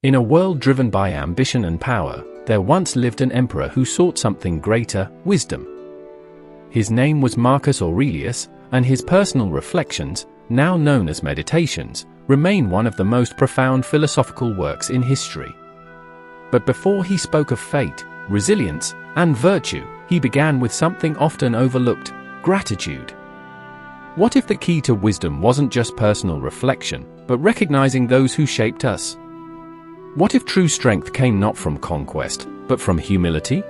In a world driven by ambition and power, there once lived an emperor who sought something greater, wisdom. His name was Marcus Aurelius, and his personal reflections, now known as Meditations, remain one of the most profound philosophical works in history. But before he spoke of fate, resilience, and virtue, he began with something often overlooked: gratitude. What if the key to wisdom wasn't just personal reflection, but recognizing those who shaped us? What if true strength came not from conquest, but from humility?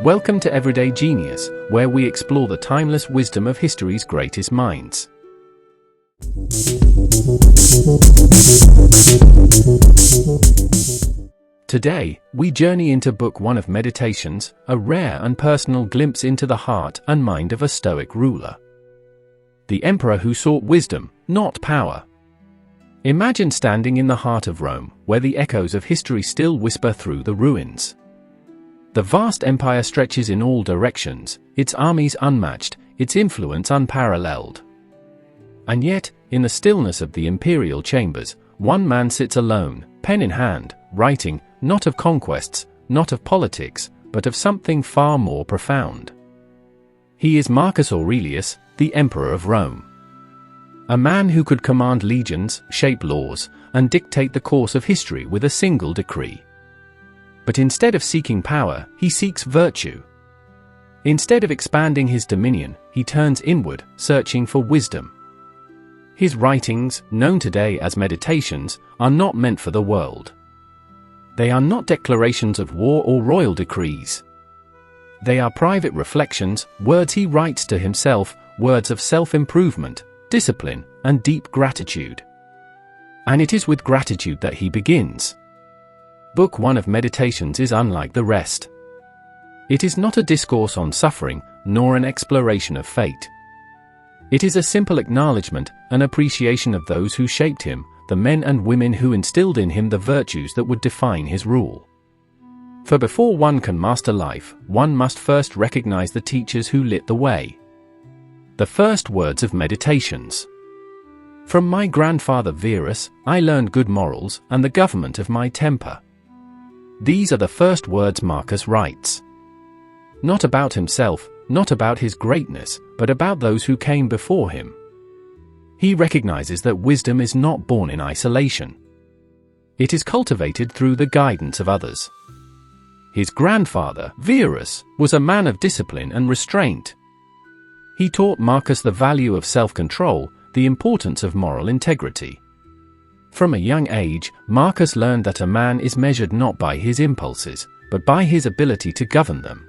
Welcome to Everyday Genius, where we explore the timeless wisdom of history's greatest minds. Today, we journey into Book 1 of Meditations, a rare and personal glimpse into the heart and mind of a Stoic ruler. The emperor who sought wisdom, not power. Imagine standing in the heart of Rome, where the echoes of history still whisper through the ruins. The vast empire stretches in all directions, its armies unmatched, its influence unparalleled. And yet, in the stillness of the imperial chambers, one man sits alone, pen in hand, writing, not of conquests, not of politics, but of something far more profound. He is Marcus Aurelius, the Emperor of Rome. A man who could command legions, shape laws, and dictate the course of history with a single decree. But instead of seeking power, he seeks virtue. Instead of expanding his dominion, he turns inward, searching for wisdom. His writings, known today as Meditations, are not meant for the world. They are not declarations of war or royal decrees. They are private reflections, words he writes to himself, words of self-improvement, discipline, and deep gratitude. And it is with gratitude that he begins. Book 1 of Meditations is unlike the rest. It is not a discourse on suffering, nor an exploration of fate. It is a simple acknowledgement, an appreciation of those who shaped him, the men and women who instilled in him the virtues that would define his rule. For before one can master life, one must first recognize the teachers who lit the way. The first words of Meditations. From my grandfather Verus, I learned good morals and the government of my temper. These are the first words Marcus writes. Not about himself, not about his greatness, but about those who came before him. He recognizes that wisdom is not born in isolation. It is cultivated through the guidance of others. His grandfather, Verus, was a man of discipline and restraint. He taught Marcus the value of self-control, the importance of moral integrity. From a young age, Marcus learned that a man is measured not by his impulses, but by his ability to govern them.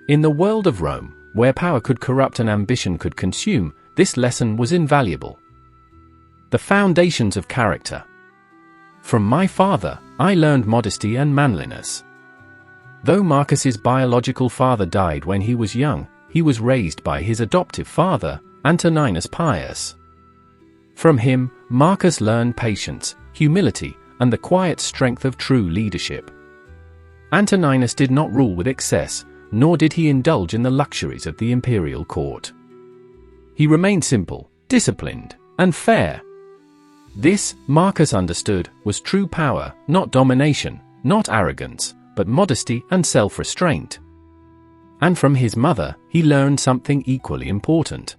In the world of Rome, where power could corrupt and ambition could consume, this lesson was invaluable. The foundations of character. From my father, I learned modesty and manliness. Though Marcus's biological father died when he was young, he was raised by his adoptive father, Antoninus Pius. From him, Marcus learned patience, humility, and the quiet strength of true leadership. Antoninus did not rule with excess, nor did he indulge in the luxuries of the imperial court. He remained simple, disciplined, and fair. This, Marcus understood, was true power, not domination, not arrogance, but modesty and self-restraint. And from his mother, he learned something equally important.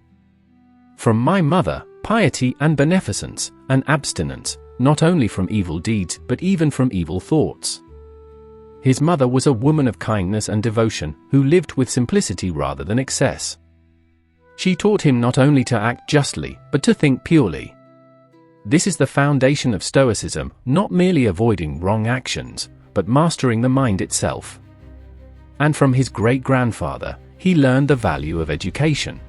From my mother, piety and beneficence, and abstinence, not only from evil deeds, but even from evil thoughts. His mother was a woman of kindness and devotion, who lived with simplicity rather than excess. She taught him not only to act justly, but to think purely. This is the foundation of Stoicism, not merely avoiding wrong actions, but mastering the mind itself. And from his great-grandfather, he learned the value of education.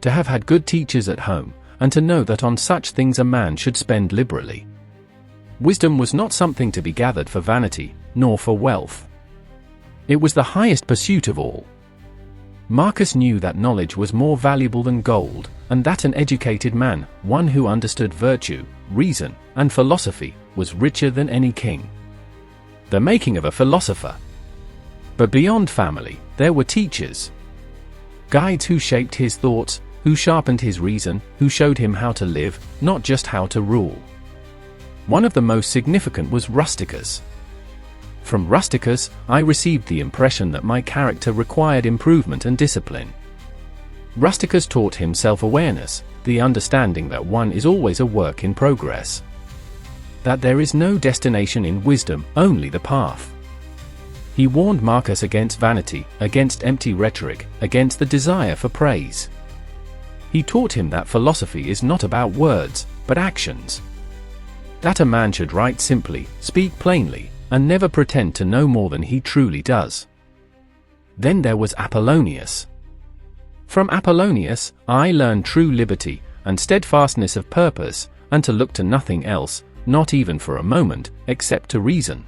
To have had good teachers at home, and to know that on such things a man should spend liberally. Wisdom was not something to be gathered for vanity, nor for wealth. It was the highest pursuit of all. Marcus knew that knowledge was more valuable than gold, and that an educated man, one who understood virtue, reason, and philosophy, was richer than any king. The making of a philosopher. But beyond family, there were teachers. Guides who shaped his thoughts, who sharpened his reason, who showed him how to live, not just how to rule. One of the most significant was Rusticus. From Rusticus, I received the impression that my character required improvement and discipline. Rusticus taught him self-awareness, the understanding that one is always a work in progress. That there is no destination in wisdom, only the path. He warned Marcus against vanity, against empty rhetoric, against the desire for praise. He taught him that philosophy is not about words, but actions. That a man should write simply, speak plainly, and never pretend to know more than he truly does. Then there was Apollonius. From Apollonius, I learned true liberty, and steadfastness of purpose, and to look to nothing else, not even for a moment, except to reason.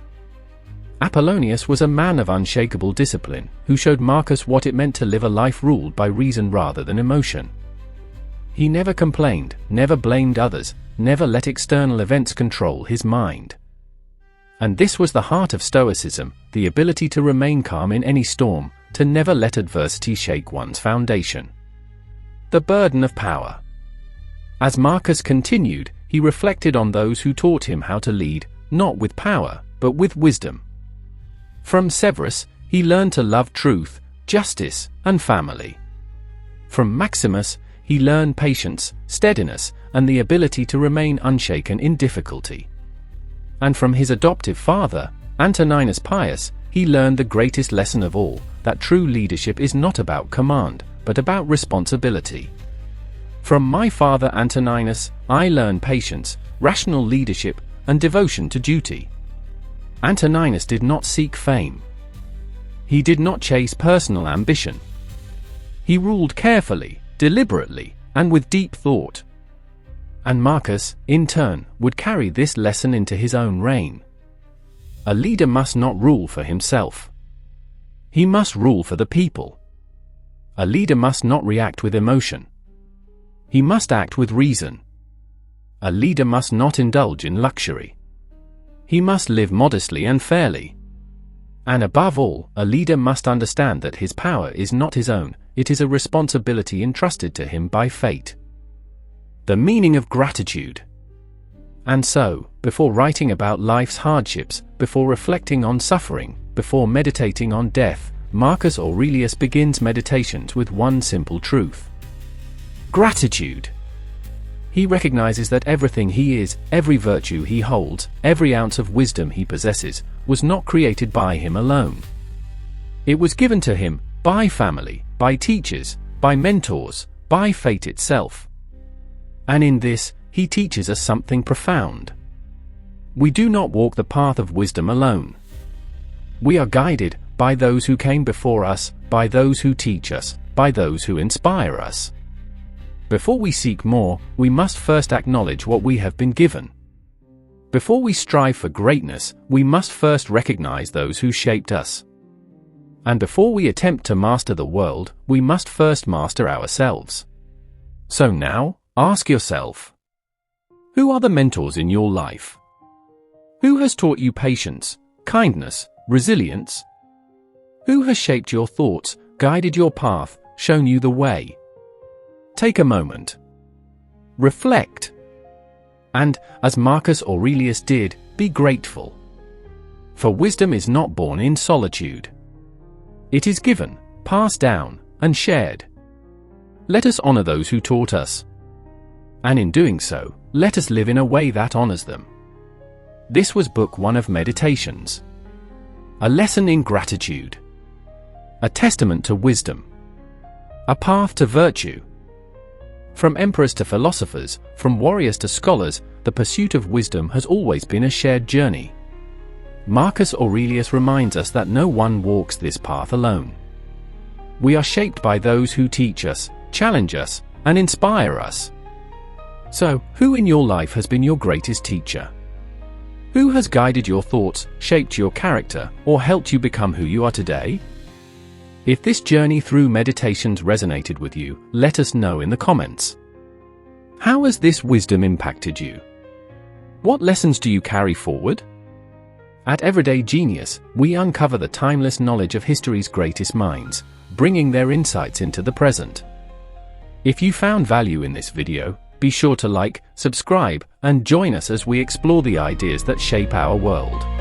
Apollonius was a man of unshakable discipline, who showed Marcus what it meant to live a life ruled by reason rather than emotion. He never complained, never blamed others, never let external events control his mind. And this was the heart of Stoicism, the ability to remain calm in any storm, to never let adversity shake one's foundation. The burden of power. As Marcus continued, he reflected on those who taught him how to lead, not with power, but with wisdom. From Severus, he learned to love truth, justice, and family. From Maximus, he learned patience, steadiness, and the ability to remain unshaken in difficulty. And from his adoptive father, Antoninus Pius, he learned the greatest lesson of all, that true leadership is not about command, but about responsibility. From my father Antoninus, I learned patience, rational leadership, and devotion to duty. Antoninus did not seek fame. He did not chase personal ambition. He ruled carefully, deliberately, and with deep thought. And Marcus, in turn, would carry this lesson into his own reign. A leader must not rule for himself. He must rule for the people. A leader must not react with emotion. He must act with reason. A leader must not indulge in luxury. He must live modestly and fairly. And above all, a leader must understand that his power is not his own, it is a responsibility entrusted to him by fate. The meaning of gratitude. And so, before writing about life's hardships, before reflecting on suffering, before meditating on death, Marcus Aurelius begins meditations with one simple truth. Gratitude. He recognizes that everything he is, every virtue he holds, every ounce of wisdom he possesses, was not created by him alone. It was given to him by family, by teachers, by mentors, by fate itself. And in this, he teaches us something profound. We do not walk the path of wisdom alone. We are guided by those who came before us, by those who teach us, by those who inspire us. Before we seek more, we must first acknowledge what we have been given. Before we strive for greatness, we must first recognize those who shaped us. And before we attempt to master the world, we must first master ourselves. So now, ask yourself, who are the mentors in your life? Who has taught you patience, kindness, resilience? Who has shaped your thoughts, guided your path, shown you the way? Take a moment. Reflect. And, as Marcus Aurelius did, be grateful. For wisdom is not born in solitude. It is given, passed down, and shared. Let us honor those who taught us. And in doing so, let us live in a way that honors them. This was Book 1 of Meditations. A lesson in gratitude. A testament to wisdom. A path to virtue. From emperors to philosophers, from warriors to scholars, the pursuit of wisdom has always been a shared journey. Marcus Aurelius reminds us that no one walks this path alone. We are shaped by those who teach us, challenge us, and inspire us. So, who in your life has been your greatest teacher? Who has guided your thoughts, shaped your character, or helped you become who you are today? If this journey through meditations resonated with you, let us know in the comments. How has this wisdom impacted you? What lessons do you carry forward? At Everyday Genius, we uncover the timeless knowledge of history's greatest minds, bringing their insights into the present. If you found value in this video, Be sure to like, subscribe, and join us as we explore the ideas that shape our world.